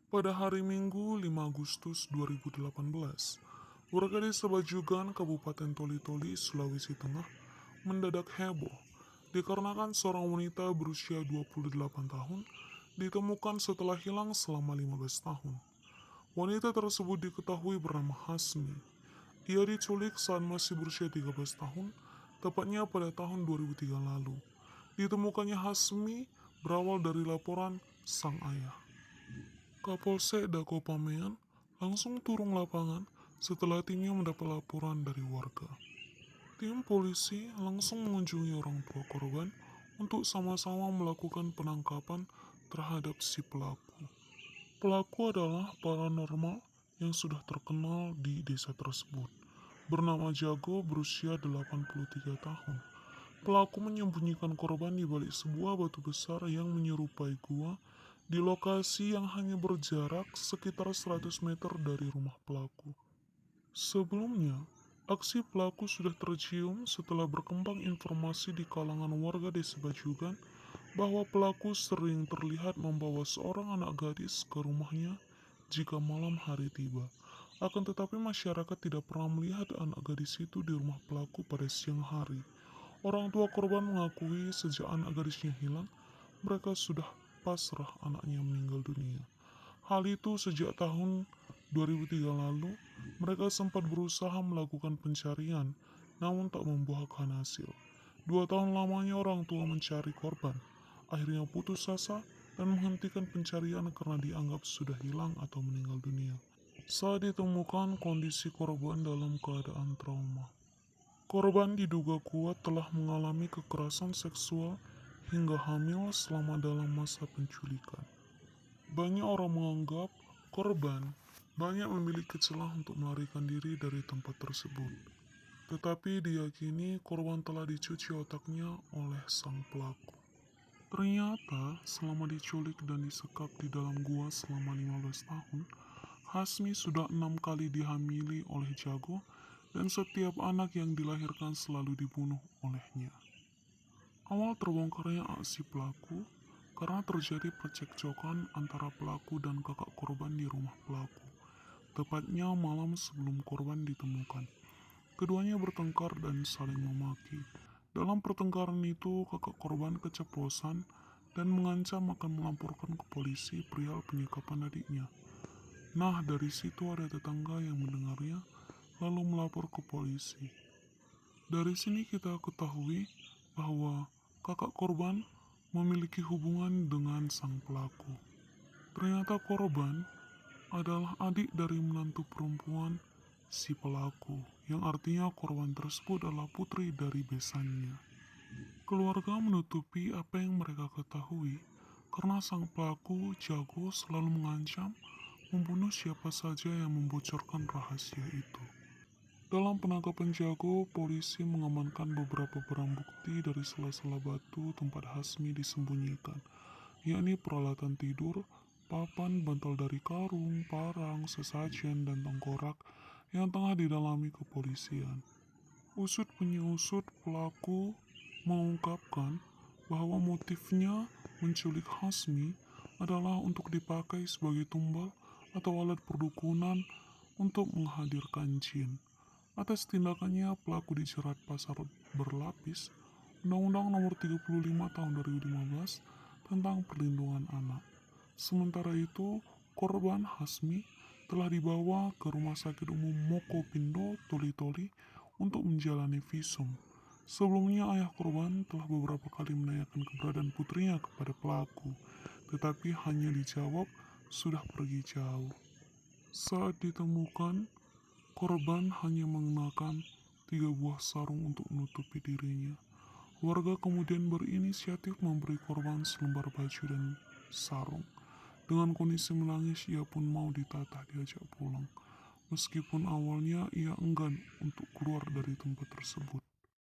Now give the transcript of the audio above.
Pada hari Minggu 5 Agustus 2018, warga desa Bajugan, Kabupaten Toli-Toli, Sulawesi Tengah mendadak heboh dikarenakan seorang wanita berusia 28 tahun ditemukan setelah hilang selama 15 tahun. Wanita tersebut diketahui bernama Hasmi. Ia diculik saat masih berusia 13 tahun, tepatnya pada tahun 2003 lalu. Ditemukannya Hasmi berawal dari laporan sang ayah. Kapolsek Dako Pamean langsung turun lapangan setelah timnya mendapat laporan dari warga. Tim polisi langsung mengunjungi orang tua korban untuk sama-sama melakukan penangkapan terhadap si pelaku. Pelaku adalah paranormal yang sudah terkenal di desa tersebut. Bernama Jago, berusia 83 tahun. Pelaku menyembunyikan korban di balik sebuah batu besar yang menyerupai gua di lokasi yang hanya berjarak sekitar 100 meter dari rumah pelaku. Sebelumnya, aksi pelaku sudah tercium setelah berkembang informasi di kalangan warga desa Bajugan bahwa pelaku sering terlihat membawa seorang anak gadis ke rumahnya jika malam hari tiba. Akan tetapi masyarakat tidak pernah melihat anak gadis itu di rumah pelaku pada siang hari. Orang tua korban mengakui sejak anak gadisnya hilang, mereka sudah pasrah anaknya meninggal dunia. Hal itu sejak tahun 2003 lalu, mereka sempat berusaha melakukan pencarian, namun tak membuahkan hasil. 2 tahun lamanya orang tua mencari korban, akhirnya putus asa dan menghentikan pencarian karena dianggap sudah hilang atau meninggal dunia. Saat ditemukan, kondisi korban dalam keadaan trauma. Korban diduga kuat telah mengalami kekerasan seksual hingga hamil selama dalam masa penculikan. Banyak orang menganggap korban banyak memiliki celah untuk melarikan diri dari tempat tersebut. Tetapi diyakini korban telah dicuci otaknya oleh sang pelaku. Ternyata selama diculik dan disekap di dalam gua selama 15 tahun, Hasmi sudah 6 kali dihamili oleh Jago dan setiap anak yang dilahirkan selalu dibunuh olehnya. Awal terbongkarnya aksi pelaku karena terjadi percekcokan antara pelaku dan kakak korban di rumah pelaku, tepatnya malam sebelum korban ditemukan. Keduanya bertengkar dan saling memaki. Dalam pertengkaran itu, kakak korban keceplosan dan mengancam akan melaporkan ke polisi perihal penyekapan adiknya. Nah, dari situ ada tetangga yang mendengarnya, lalu melapor ke polisi. Dari sini kita ketahui bahwa kakak korban memiliki hubungan dengan sang pelaku. Ternyata korban adalah adik dari menantu perempuan si pelaku, yang artinya korban tersebut adalah putri dari besannya. Keluarga menutupi apa yang mereka ketahui karena sang pelaku Jago selalu mengancam membunuh siapa saja yang membocorkan rahasia itu. Dalam penangkapan Jago, polisi mengamankan beberapa barang bukti dari sela-sela batu tempat Hasmi disembunyikan, yakni peralatan tidur, papan, bantal dari karung, parang, sesajen, dan tengkorak yang tengah didalami kepolisian. Usut penyusut pelaku mengungkapkan bahwa motifnya menculik Hasmi adalah untuk dipakai sebagai tumbal atau alat perdukunan untuk menghadirkan jin. Atas tindakannya, pelaku dijerat pasal berlapis Undang-Undang Nomor 35 Tahun 2015 tentang Perlindungan Anak. Sementara itu, korban Hasmi telah dibawa ke Rumah Sakit Umum Mokopindo, Toli-Toli untuk menjalani visum. Sebelumnya, ayah korban telah beberapa kali menanyakan keberadaan putrinya kepada pelaku, tetapi hanya dijawab sudah pergi jauh. Saat ditemukan, korban hanya mengenakan 3 buah sarung untuk menutupi dirinya. Warga kemudian berinisiatif memberi korban selembar baju dan sarung. Dengan kondisi menangis, ia pun mau ditatah diajak pulang. Meskipun awalnya ia enggan untuk keluar dari tempat tersebut.